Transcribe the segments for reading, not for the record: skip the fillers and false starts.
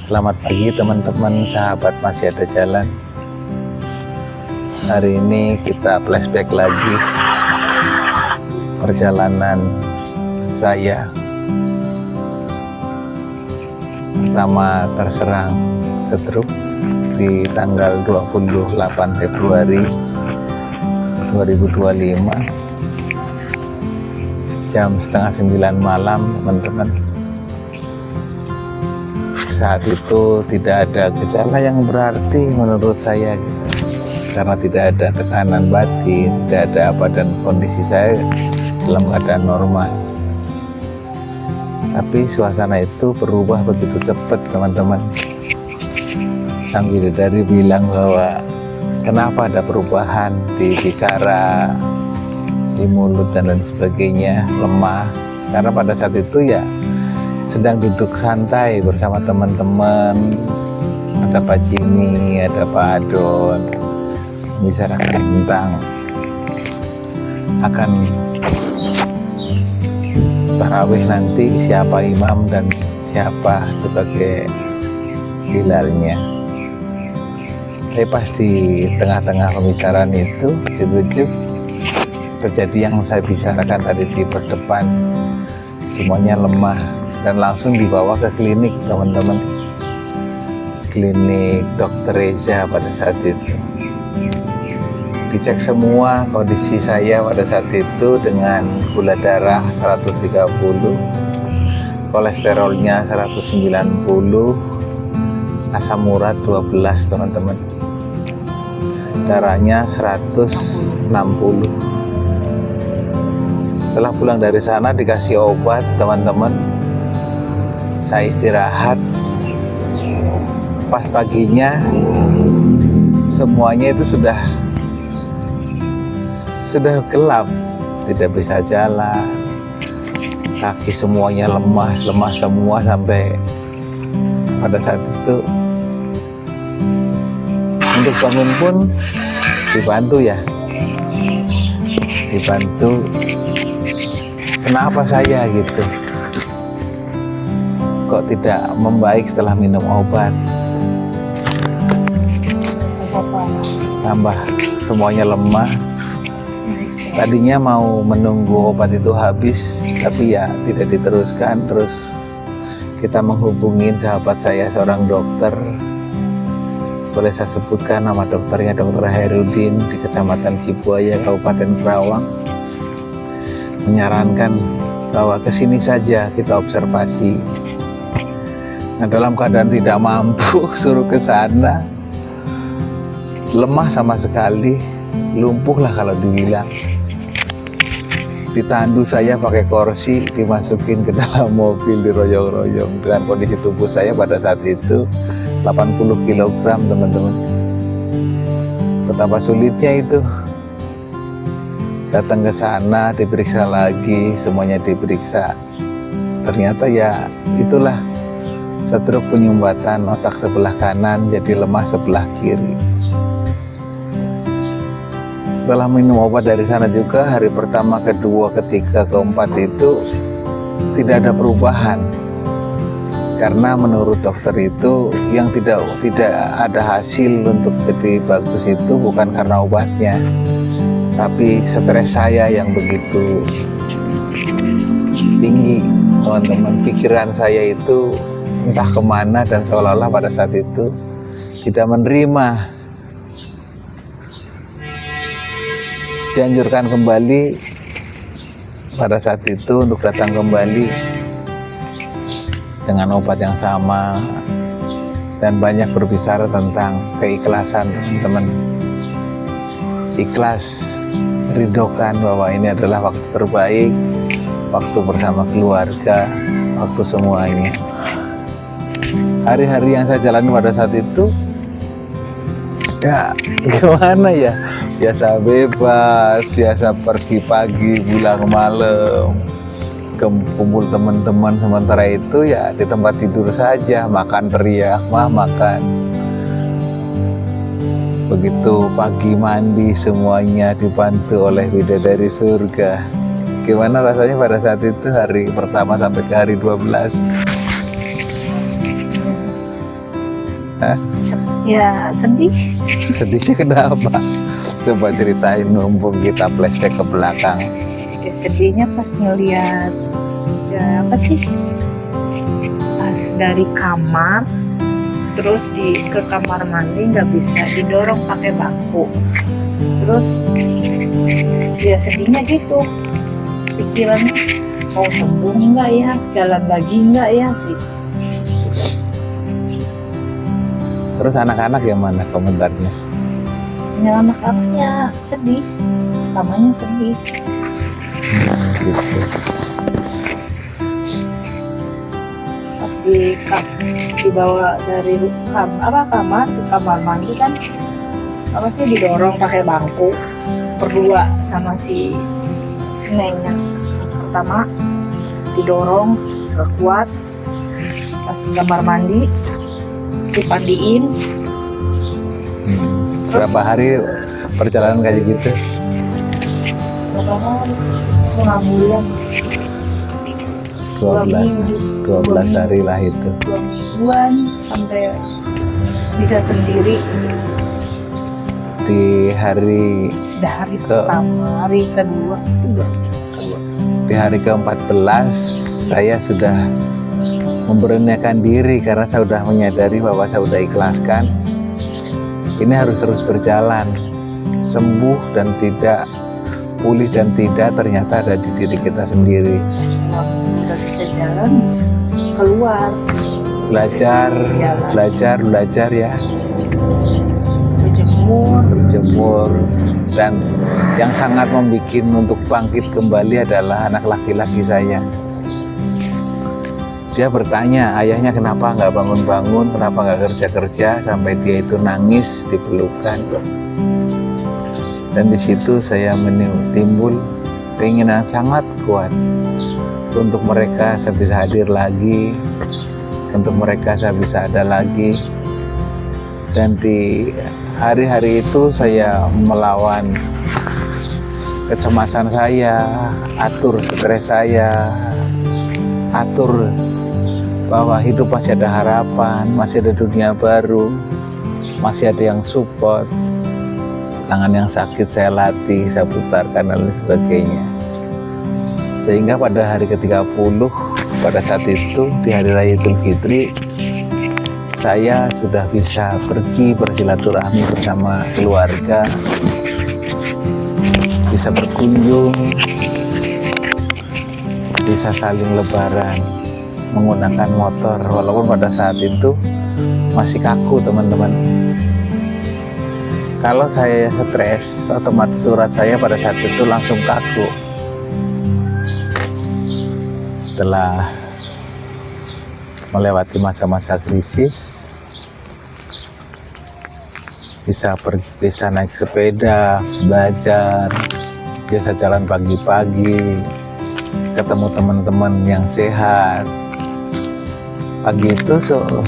Selamat pagi teman-teman, sahabat masih ada jalan. Hari ini kita flashback lagi perjalanan saya pertama terserang stroke di tanggal 28 Februari 2025 jam setengah 9 malam, teman-teman. Saat itu tidak ada gejala yang berarti menurut saya, karena tidak ada tekanan batin, tidak ada apa, dan kondisi saya dalam keadaan normal. Tapi suasana itu berubah begitu cepat, teman-teman. Sang bidadari bilang bahwa kenapa ada perubahan di bicara, di mulut dan lain sebagainya, lemah. Karena pada saat itu ya sedang duduk santai bersama teman-teman, ada Pak Jimmy, ada Pak Adon, membicarakan tentang akan tarawih nanti, siapa imam dan siapa sebagai hilalnya. Tapi pas di tengah-tengah pembicaraan itu, ujuk-ujuk terjadi yang saya bicarakan tadi di depan, semuanya lemah dan langsung dibawa ke klinik, teman-teman. Klinik Dr. Reza pada saat itu. Dicek semua kondisi saya pada saat itu dengan gula darah 130, kolesterolnya 190, asam urat 12, teman-teman. Darahnya 160. Setelah pulang dari sana dikasih obat, teman-teman. Saya istirahat. Pas paginya semuanya itu sudah gelap, tidak bisa jalan, kaki semuanya lemah semua, sampai pada saat itu untuk bangun pun dibantu. Kenapa saya gitu, kok tidak membaik setelah minum obat, tambah semuanya lemah. Tadinya mau menunggu obat itu habis, tapi ya tidak diteruskan. Terus kita menghubungin sahabat saya, seorang dokter, boleh saya sebutkan nama dokternya, Dr. Hairudin di Kecamatan Cibuaya, Kabupaten Kerawang, menyarankan bahwa kesini saja kita observasi. Nah, dalam keadaan tidak mampu suruh ke sana, lemah sama sekali, lumpuh lah kalau dibilang. Ditandu saya pakai kursi, dimasukin ke dalam mobil, diroyong-royong dengan kondisi tubuh saya pada saat itu 80 kg, teman-teman. Betapa sulitnya itu. Datang ke sana, diperiksa lagi, semuanya diperiksa. Ternyata ya itulah stroke, penyumbatan otak sebelah kanan, jadi lemah sebelah kiri. Setelah minum obat dari sana juga, hari pertama, kedua, ketiga, keempat itu tidak ada perubahan. Karena menurut dokter itu yang tidak ada hasil untuk jadi bagus itu bukan karena obatnya, tapi stres saya yang begitu tinggi, teman-teman. Pikiran saya itu entah kemana, dan seolah-olah pada saat itu tidak menerima. Dianjurkan kembali pada saat itu untuk datang kembali dengan obat yang sama, dan banyak berbicara tentang keikhlasan, teman-teman. Ikhlas, ridhokan bahwa ini adalah waktu terbaik, waktu bersama keluarga, waktu semuanya. Hari-hari yang saya jalani pada saat itu ya gimana ya, biasa bebas, biasa pergi pagi pulang malam, kumpul teman-teman. Sementara itu ya di tempat tidur saja, makan teriak, makan. Begitu pagi mandi, semuanya dibantu oleh bidadari surga. Gimana rasanya pada saat itu, hari pertama sampai ke hari 12? Ya sedih. Sedihnya kenapa? Coba ceritain mumpung kita flashback ke belakang. Ya, sedihnya pas ngeliat ya apa sih? Pas dari kamar terus ke kamar mandi nggak bisa didorong pakai bangku. Terus ya sedihnya gitu. Pikirannya mau sembuh nggak ya? Jalan lagi nggak ya? Gitu. Terus anak-anak yang mana komentarnya? Ya anak-anaknya sedih. Namanya sedih. Gitu. Pas dibawa dari kamar ke kamar mandi kan apa sih didorong pakai bangku berdua sama si neneknya. Pertama didorong gak kuat, pas di kamar mandi dipandiin. Berapa hari perjalanan kayak gitu? Berapa hari? 5 bulan. 12 hari lah itu. 2 mingguan sampai bisa sendiri. Di hari Pertama, hari kedua. Di hari ke-14 saya sudah memberanikan diri karena saya sudah menyadari bahwa saya sudah ikhlaskan. Ini harus terus berjalan, sembuh dan tidak, pulih dan tidak, ternyata ada di diri kita sendiri. Semua udah bisa jalan, bisa keluar. Belajar ya, berjemur, dan yang sangat membuat untuk bangkit kembali adalah anak laki-laki saya. Dia bertanya, ayahnya kenapa nggak bangun-bangun, kenapa nggak kerja-kerja, sampai dia itu nangis di pelukan. Dan di situ saya timbul keinginan sangat kuat untuk mereka saya bisa hadir lagi, untuk mereka saya bisa ada lagi. Dan di hari-hari itu saya melawan kecemasan saya, atur stres saya, atur bahwa hidup masih ada harapan, masih ada dunia baru, masih ada yang support. Tangan yang sakit saya latih, saya putarkan dan lain sebagainya. Sehingga pada hari ke-30, pada saat itu di hari Raya Idul Fitri, saya sudah bisa pergi bersilaturahmi bersama keluarga, bisa berkunjung, bisa saling lebaran menggunakan motor, walaupun pada saat itu masih kaku teman-teman. Kalau saya stres, otomatis urat saya pada saat itu langsung kaku. Setelah melewati masa-masa krisis, bisa naik sepeda, belajar, biasa jalan pagi-pagi, ketemu teman-teman yang sehat. Pagi itu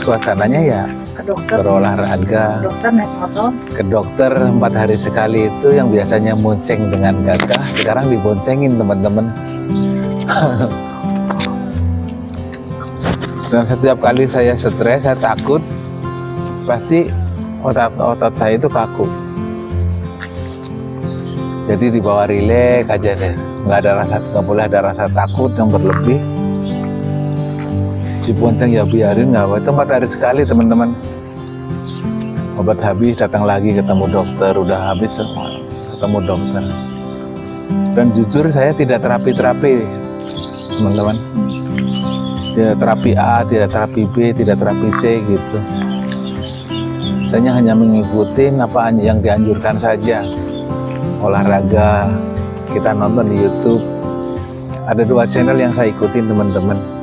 suasananya ya Ke dokter, berolahraga, dokter naik motor. ke dokter 4 hari sekali itu yang biasanya monceng dengan gagah, sekarang diboncengin teman-teman. Dan setiap kali saya stres, saya takut, pasti otot saya itu kaku. Jadi dibawa rileks aja deh, nggak boleh ada rasa takut yang berlebih. Si bonceng ya biarin, nggak apa-apa. Itu 4 hari sekali teman-teman. Obat habis, datang lagi ketemu dokter, udah habis ketemu dokter. Dan jujur saya tidak terapi teman-teman. Tidak terapi A, tidak terapi B, tidak terapi C gitu. Saya hanya mengikuti apa yang dianjurkan saja. Olahraga, kita nonton di YouTube. Ada 2 channel yang saya ikutin teman-teman.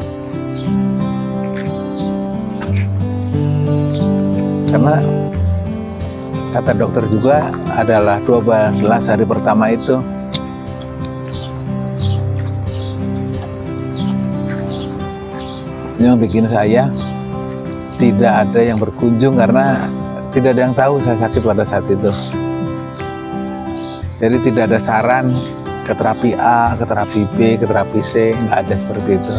Karena kata dokter juga adalah 12 hari pertama itu yang bikin saya tidak ada yang berkunjung karena tidak ada yang tahu saya sakit pada saat itu. Jadi tidak ada saran ke terapi A, ke terapi B, ke terapi C, nggak ada seperti itu.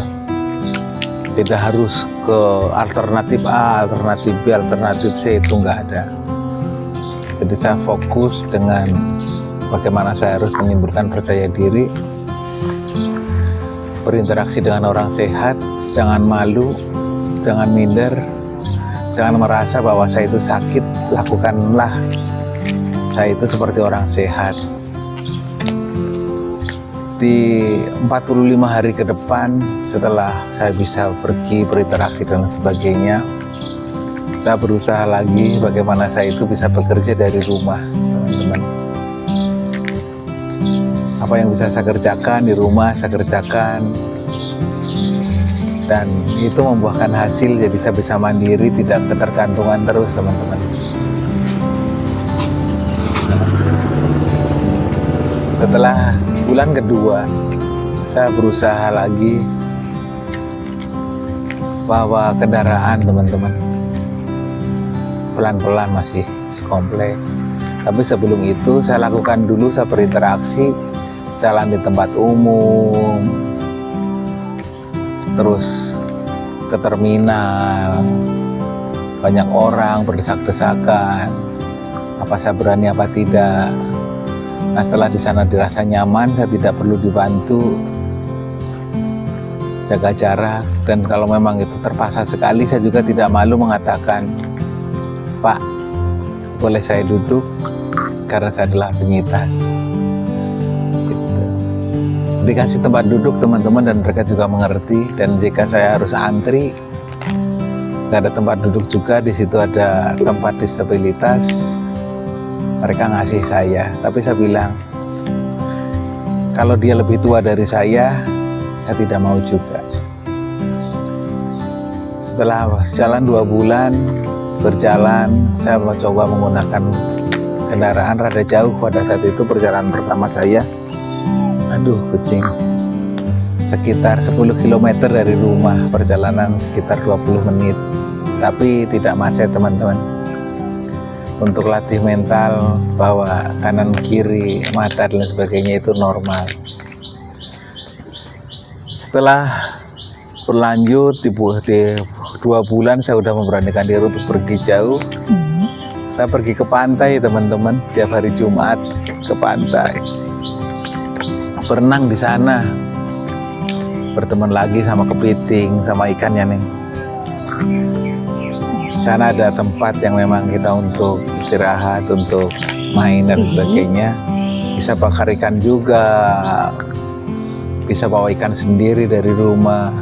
Tidak harus ke alternatif A, alternatif B, alternatif C, itu nggak ada. Jadi saya fokus dengan bagaimana saya harus menimbulkan percaya diri, berinteraksi dengan orang sehat, jangan malu, jangan minder, jangan merasa bahwa saya itu sakit, lakukanlah saya itu seperti orang sehat. Di 45 hari ke depan setelah saya bisa pergi berinteraksi dan sebagainya, saya berusaha lagi bagaimana saya itu bisa bekerja dari rumah, teman-teman. Apa yang bisa saya kerjakan di rumah saya kerjakan, dan itu membuahkan hasil. Jadi saya bisa mandiri, tidak ketergantungan terus, teman-teman. Setelah bulan kedua, saya berusaha lagi bawa kendaraan, teman-teman. Pelan-pelan masih komplek. Tapi sebelum itu saya lakukan dulu, saya berinteraksi, jalan di tempat umum, terus ke terminal, banyak orang berdesak-desakan, apa saya berani apa tidak. Nah, setelah di sana dirasa nyaman, saya tidak perlu dibantu, jaga jarak, dan kalau memang itu terpaksa sekali, saya juga tidak malu mengatakan, Pak, boleh saya duduk karena saya adalah penyintas. Gitu. Dikasih tempat duduk, teman-teman, dan mereka juga mengerti. Dan jika saya harus antri, nggak ada tempat duduk juga, di situ ada tempat disabilitas, mereka ngasih saya. Tapi saya bilang, kalau dia lebih tua dari saya tidak mau juga. Setelah jalan 2 bulan berjalan, saya mencoba menggunakan kendaraan rada jauh. Pada saat itu perjalanan pertama saya, aduh kucing, sekitar 10 km dari rumah, perjalanan sekitar 20 menit, tapi tidak macet, teman-teman. Untuk latih mental bahwa kanan kiri mata dan sebagainya itu normal. Setelah berlanjut di 2 bulan, saya sudah memberanikan diri untuk pergi jauh. Saya pergi ke pantai, teman-teman, tiap hari Jumat ke pantai, berenang di sana, berteman lagi sama kepiting, sama ikannya nih. Di sana ada tempat yang memang kita untuk istirahat, untuk main dan sebagainya. Bisa bakar ikan juga, bisa bawa ikan sendiri dari rumah.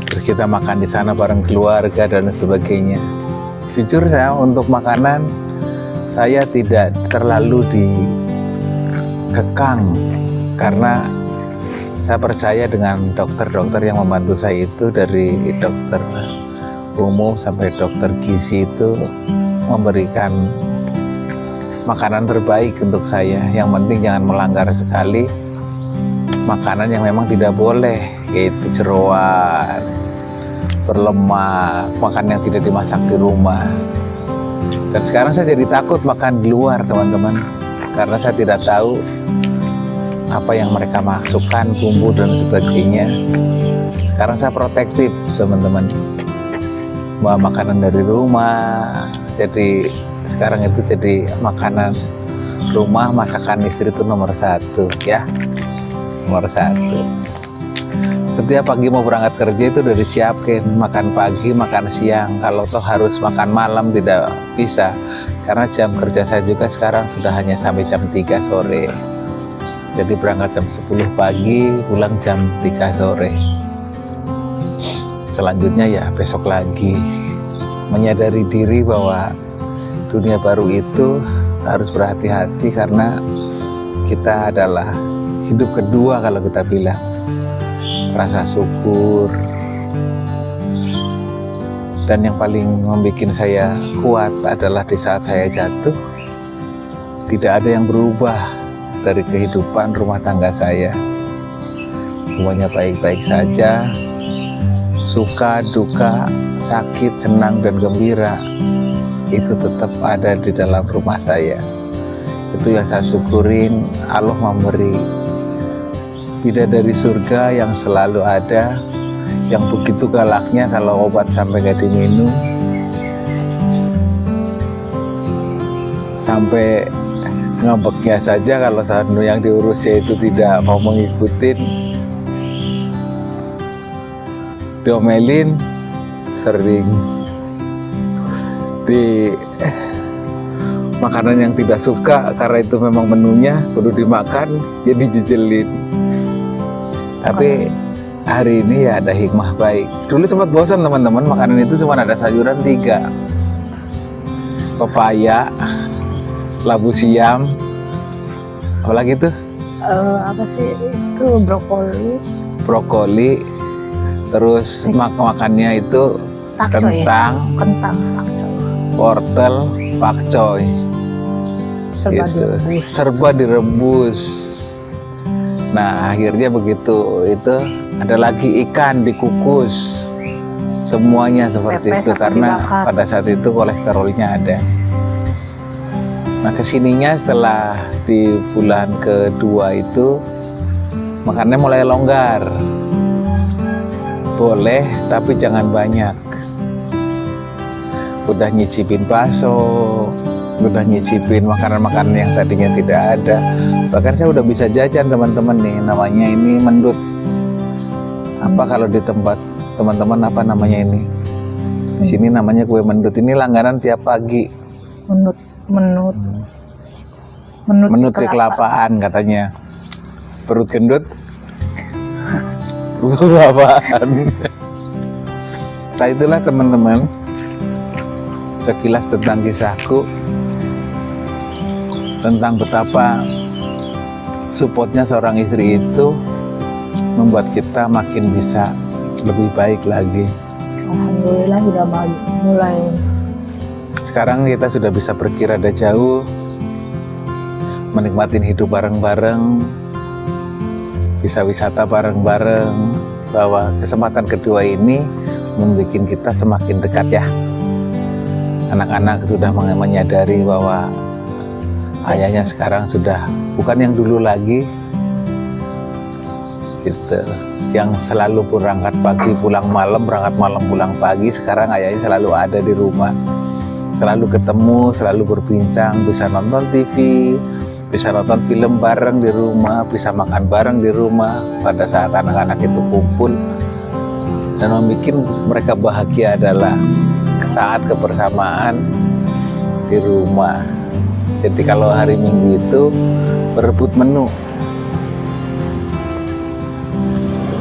Terus kita makan di sana bareng keluarga dan sebagainya. Jujur saya untuk makanan saya tidak terlalu dikekang, karena saya percaya dengan dokter-dokter yang membantu saya itu, dari dokter umum sampai dokter gizi, itu memberikan makanan terbaik untuk saya. Yang penting jangan melanggar sekali makanan yang memang tidak boleh, yaitu jeroan, berlemak, makan yang tidak dimasak di rumah. Dan sekarang saya jadi takut makan di luar, teman-teman, karena saya tidak tahu apa yang mereka masukkan, bumbu dan sebagainya. Sekarang saya protektif, teman-teman, bawa makanan dari rumah. Jadi sekarang itu jadi makanan rumah, masakan istri itu nomor 1 ya, nomor 1. Setiap pagi mau berangkat kerja itu udah disiapkan makan pagi, makan siang. Kalau toh harus makan malam tidak bisa, karena jam kerja saya juga sekarang sudah hanya sampai jam 3 sore. Jadi berangkat jam 10 pagi, pulang jam 3 sore. Selanjutnya ya besok lagi. Menyadari diri bahwa dunia baru itu harus berhati-hati, karena kita adalah hidup kedua kalau kita bilang. Rasa syukur. Dan yang paling membuat saya kuat adalah di saat saya jatuh, tidak ada yang berubah dari kehidupan rumah tangga saya. Semuanya baik-baik saja. Suka, duka, sakit, senang, dan gembira itu tetap ada di dalam rumah saya. Itu yang saya syukurin. Allah memberi bidadari surga yang selalu ada, yang begitu galaknya kalau obat sampai gak diminum, sampai ngambeknya saja kalau satu yang diurusnya itu tidak mau mengikutin, diomelin, sering di makanan yang tidak suka karena itu memang menunya perlu dimakan, jadi dijejelin. Tapi hari ini ya ada hikmah baik. Dulu sempat bosan teman-teman, makanan itu cuma ada sayuran 3, pepaya, labu siam, apalagi tuh Apa sih itu, brokoli, terus makannya itu pakcoy, kentang, pakcoy, wortel, pakcoy, serba gitu. direbus. Serba direbus. Nah akhirnya begitu itu ada lagi ikan dikukus, semuanya seperti Pepes itu atau karena dibakar. pada saat itu kolesterolnya ada. Nah kesininya setelah di bulan kedua itu makannya mulai longgar, boleh tapi jangan banyak. Udah nyicipin bakso, udah nyicipin makanan-makanan yang tadinya tidak ada. Bahkan saya udah bisa jajan teman-teman nih, namanya ini mendut. Apa kalau di tempat teman-teman apa namanya ini? Di sini namanya kue mendut. Ini langganan tiap pagi. Menut Menut di kelapaan katanya. Perut gendut. Perut kelapaan. Nah itulah teman-teman, sekilas tentang kisahku tentang betapa supportnya seorang istri itu membuat kita makin bisa lebih baik lagi. Alhamdulillah sudah mulai. Sekarang kita sudah bisa pergi rada jauh, menikmatin hidup bareng-bareng, bisa wisata bareng-bareng, bahwa kesempatan kedua ini membuat kita semakin dekat ya. Anak-anak sudah menyadari bahwa ayahnya sekarang sudah bukan yang dulu lagi, gitu. Yang selalu berangkat pagi pulang malam, berangkat malam pulang pagi. Sekarang ayahnya selalu ada di rumah, selalu ketemu, selalu berbincang, bisa nonton TV, bisa nonton film bareng di rumah, bisa makan bareng di rumah pada saat anak-anak itu kumpul. Dan yang bikin mereka bahagia adalah saat kebersamaan di rumah. Jadi kalau hari Minggu itu berebut menu.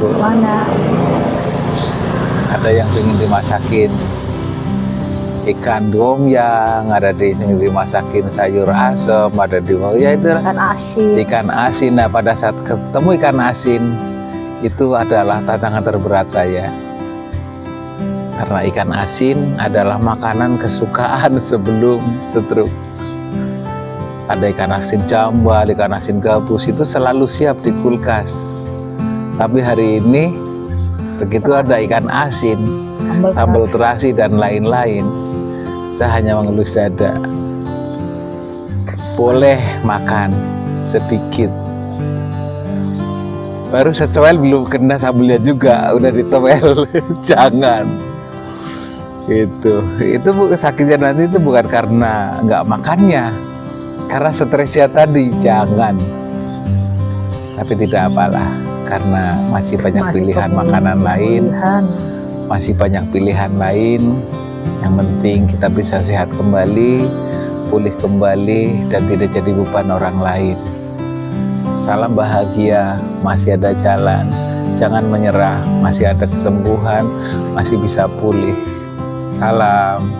Mana? Ada yang ingin dimasakin ikan domyang, ada yang ingin dimasakin sayur asem, ada ya itu Ikan asin. ikan asin. Nah pada saat ketemu ikan asin itu adalah tantangan terberat saya, karena ikan asin adalah makanan kesukaan sebelum stroke. Ada ikan asin jambal, ikan asin gabus, itu selalu siap di kulkas. Tapi hari ini begitu ada ikan asin, sambal terasi dan lain-lain, saya hanya mengelus dada. Boleh makan sedikit. Baru secuel belum kena sambelnya juga udah ditowel. Jangan. Itu sakitnya nanti itu bukan karena nggak makannya, karena stresnya tadi. Jangan. Tapi tidak apalah, karena masih banyak pilihan makanan lain, masih banyak pilihan lain. Yang penting kita bisa sehat kembali, pulih kembali, dan tidak jadi beban orang lain. Salam bahagia, masih ada jalan, jangan menyerah, masih ada kesembuhan, masih bisa pulih. Salam.